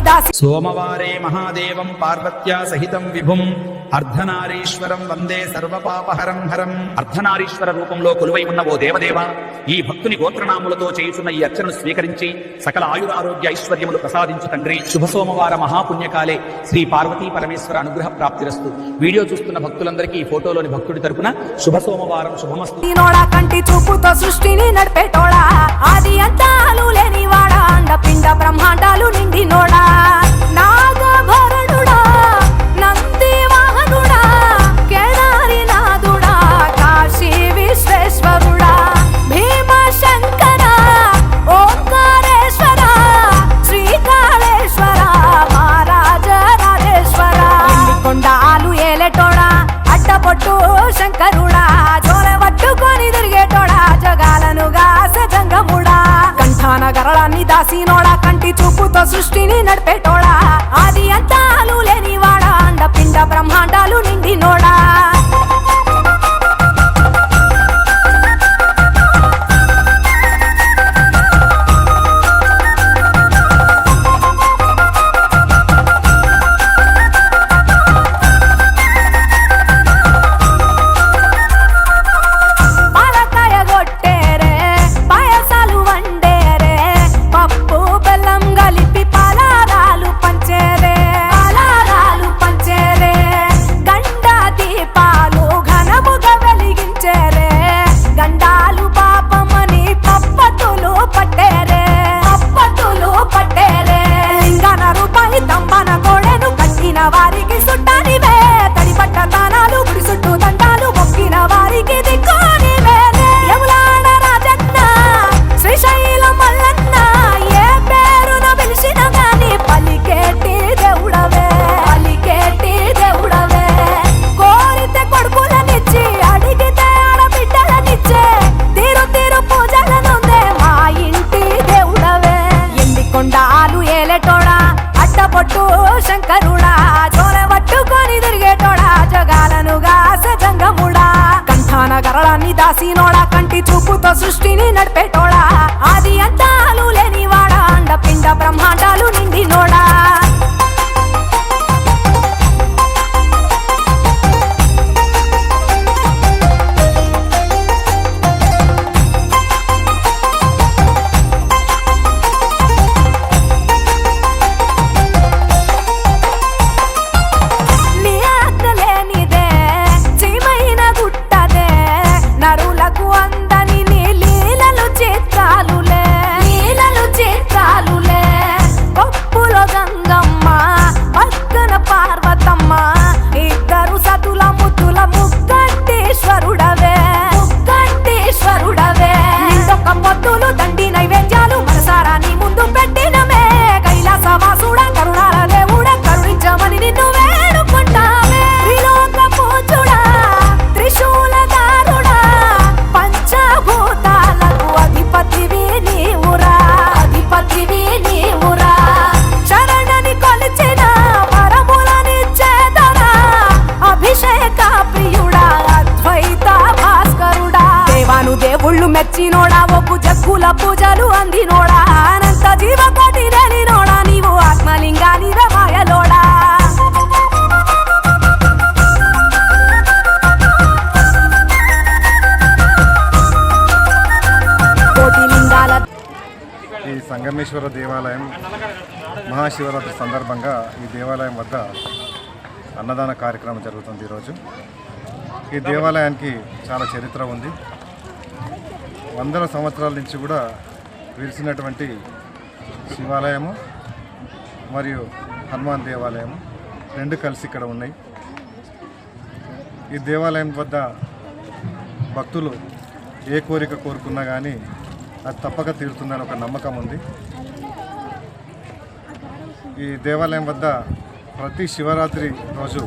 నిదాసి సోమవారే మహాదేవం పార్వత్యా సహితం విభుం అర్ధనారీశ్వరం వందే సర్వపాపహరం హరం. అర్ధనారీశ్వర రూపంలో కొలువై ఉన్న ఓ దేవదేవ, ఈ భక్తుని గోత్రనాములతో చేయుచున్న ఈ అర్చనను స్వీకరించి సకల ఆయురారోగ్య ఐశ్వర్యములు ప్రసాదించు తండ్రి. శుభ సోమవార మహాపుణ్యకాలే శ్రీ పార్వతీ పరమేశ్వర అనుగ్రహ ప్రాప్తిరస్తు. వీడియో చూస్తున్న భక్తులందరికీ ఈ ఫోటోలోని భక్తుడి తరపున శుభ సోమవారం శుభమస్తు. కంటి చూపుతో సృష్టిని నడిపేటోడా, ఆది అంతాలు లేనివాడా, అండపిండ బ్రహ్మాండాలు నిండినోడా, నాగభరణుడా, నంది వాహనుడా, కేదారినాథుడా, కాశీ విశ్వేశ్వరుడా, భీమశంకర, ఓంకారేశ్వర, శ్రీకాళేశ్వర, మహారాజ రాజేశ్వర, కొండాలు ఏలేటోడా, అడ్డపొట్టు శంకరుడా, జోల పట్టుకొని తిరిగేటోడా, జగాలను గాస జంగముడా, కంఠాన గరళాన్ని దాసినోడా, కంటి చూపుతో సృష్టిని నడిపేటోడా, ఆది అంతాలు లేనివాడా, అండపిండ బ్రహ్మాండాలు నిండినోడా. వారికి సుట్టానివే తడిపట్ట తానాలు గుడి చుట్టూ దండాలు మొక్కిన వారికి దిక్కునివే. యములాడ రాజన్న, శ్రీశైలం మల్లన్న, ఏ పేరున పిలిచిన గాని పలికేటి దేవుడవే, పలికేటి దేవుడవే. కోరితే కొడుకులనిచ్చి, అడిగితే ఆడబిడ్డలనిచ్చే, తీరు తీరు పూజలనుందే మా ఇంటి దేవుడవే. ఎన్ని కొండాలు ఏలేటోడా, అడ్డపొట్టు శంకరుడా, జోల పట్టుకొని తిరిగేటోడా, జగాలను గాస జంగముడా, కంఠాన గరళాన్ని దాసినోడా, కంటి చూపుతో సృష్టిని నడిపేటోడా, ఆది అంతాలు లేనివాడా, అండపిండ బ్రహ్మాండాలు నిండినోడా. దేవుళ్ళు మెచ్చినోడా, ఒప్పు జగ్గుల పూజలు అందినోడా, అనంత జీవకోటి రేలినోడా, నీవు ఆత్మలింగానివే మాయలోడా. ఈ సంగమేశ్వర దేవాలయం మహాశివరాత్రి సందర్భంగా ఈ దేవాలయం వద్ద అన్నదాన కార్యక్రమం జరుగుతుంది. ఈరోజు ఈ దేవాలయానికి చాలా చరిత్ర ఉంది. వందల సంవత్సరాల నుంచి కూడా వెలిసినటువంటి శివాలయము మరియు హనుమాన్ దేవాలయము రెండు కలిసి ఇక్కడ ఉన్నాయి. ఈ దేవాలయం వద్ద భక్తులు ఏ కోరిక కోరుకున్నా కానీ అది తప్పక తీరుతుందని ఒక నమ్మకం ఉంది. ఈ దేవాలయం వద్ద ప్రతి శివరాత్రి రోజు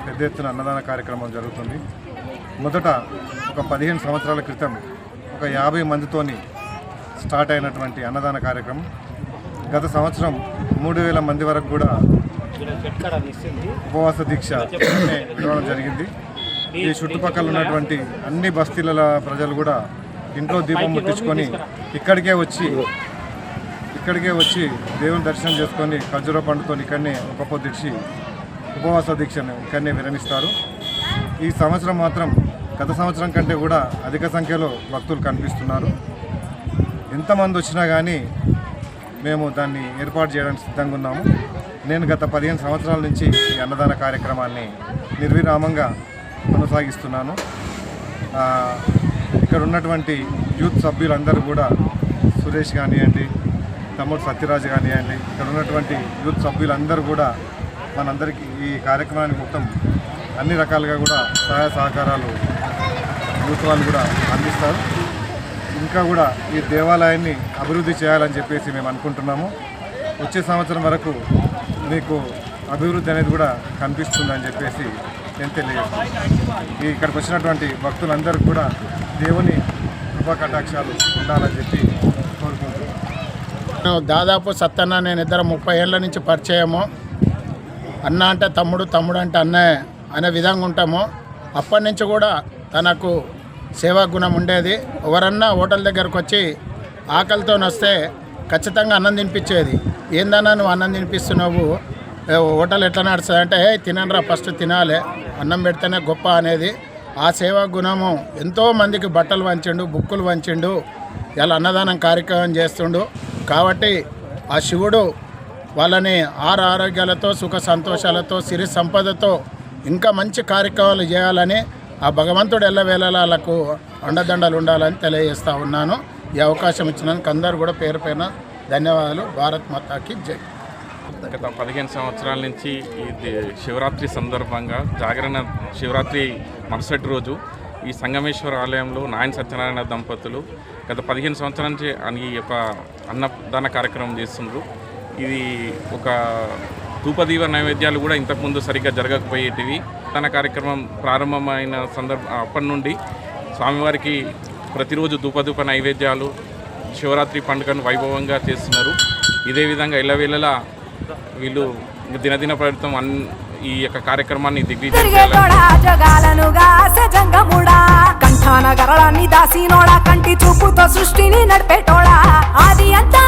పెద్ద ఎత్తున అన్నదాన కార్యక్రమం జరుగుతుంది. మొదట ఒక 15 సంవత్సరాల క్రితం ఒక 50 మందితోని స్టార్ట్ అయినటువంటి అన్నదాన కార్యక్రమం గత సంవత్సరం 3000 మంది వరకు కూడా ఉపవాస దీక్ష ఇవ్వడం జరిగింది. ఈ చుట్టుపక్కల ఉన్నటువంటి అన్ని బస్తీల ప్రజలు కూడా ఇంట్లో దీపం ముట్టించుకొని ఇక్కడికే వచ్చి ఇక్కడికే వచ్చి దేవుని దర్శనం చేసుకొని ఖర్జూర పండుతో ఇక్కడనే ఒక పొద్దుక్షి ఉపవాస దీక్షను ఇక్కడనే విరమిస్తారు. ఈ సంవత్సరం మాత్రం గత సంవత్సరం కంటే కూడా అధిక సంఖ్యలో భక్తులు కనిపిస్తున్నారు. ఎంతమంది వచ్చినా కానీ మేము దాన్ని ఏర్పాటు చేయడానికి సిద్ధంగా ఉన్నాము. నేను గత 15 సంవత్సరాల నుంచి ఈ అన్నదాన కార్యక్రమాన్ని నిర్విరామంగా కొనసాగిస్తున్నాను. ఇక్కడ ఉన్నటువంటి యూత్ సభ్యులందరూ కూడా సురేష్ కానివ్వండి, తమ్ముడు సత్యరాజు కానివ్వండి, ఇక్కడ ఉన్నటువంటి యూత్ సభ్యులందరూ కూడా మనందరికీ ఈ కార్యక్రమానికి మొత్తం అన్ని రకాలుగా కూడా సహాయ సహకారాలు యూత్ వాళ్ళు కూడా అందిస్తారు. ఇంకా కూడా ఈ దేవాలయాన్ని అభివృద్ధి చేయాలని చెప్పేసి మేము అనుకుంటున్నాము. వచ్చే సంవత్సరం వరకు మీకు అభివృద్ధి అనేది కూడా కనిపిస్తుందని చెప్పేసి నేను తెలియజేస్తాను. ఇక్కడికి వచ్చినటువంటి భక్తులందరూ కూడా దేవుని కృపా కటాక్షాలు ఉండాలని చెప్పి కోరుకుంటున్నాను. దాదాపు సత్తన్న నేను ఇద్దరు 30 ఏళ్ళ నుంచి పరిచయము. అన్న అంటే తమ్ముడు, తమ్ముడు అంటే అన్నయ్య అనే విధంగా ఉంటాము. అప్పటి నుంచి కూడా తనకు సేవా గుణం ఉండేది. ఎవరన్నా హోటల్ దగ్గరకు వచ్చి ఆకలితో వస్తే ఖచ్చితంగా అన్నం తినిపించేది. ఏందన్నా నువ్వు అన్నం తినిపిస్తున్నావు, హోటల్ ఎట్లా నడుస్తుంది అంటే తినరా ఫస్ట్ తినాలి, అన్నం పెడితేనే గొప్ప అనేది. ఆ సేవా గుణము ఎంతో మందికి బట్టలు వంచిండు, బుక్కులు వంచిండు, ఇలా అన్నదానం కార్యక్రమం చేస్తుండు. కాబట్టి ఆ శివుడు వాళ్ళని ఆరోగ్యాలతో, సుఖ సంతోషాలతో, సిరి సంపదతో ఇంకా మంచి కార్యక్రమాలు చేయాలని ఆ భగవంతుడు ఎల్లవేళలా వాళ్ళకు అండదండలు ఉండాలని తెలియజేస్తూ ఉన్నాను. ఈ అవకాశం ఇచ్చినందుకు అందరూ కూడా పేరు పేరున ధన్యవాదాలు. భారత్ మాతాకి జై. గత 15 సంవత్సరాల నుంచి ఈ శివరాత్రి సందర్భంగా జాగరణ శివరాత్రి మరుసటి రోజు ఈ సంగమేశ్వర ఆలయంలో నాయన సత్యనారాయణ దంపతులు గత 15 సంవత్సరాల నుంచి ఈ యొక్క అన్నదాన కార్యక్రమం చేస్తున్నారు. ఇది ఒక ధూపదీప నైవేద్యాలు కూడా ఇంతకుముందు సరిగ్గా జరగకపోయేటివి. అన్నదాన కార్యక్రమం ప్రారంభమైన అప్పటి నుండి స్వామివారికి ప్రతిరోజు ధూపదీప నైవేద్యాలు శివరాత్రి పండుగను వైభవంగా చేస్తున్నారు. ఇదే విధంగా ఎల్లవేళలా వీళ్ళు దినదిన ప్రయత్నం ఈ యొక్క కార్యక్రమాన్ని దిగ్విజయం కంఠాన గరళాన్ని దాసినోడా, కంటి చూపుతో సృష్టిని నడిపేటోడా, ఆది అంతా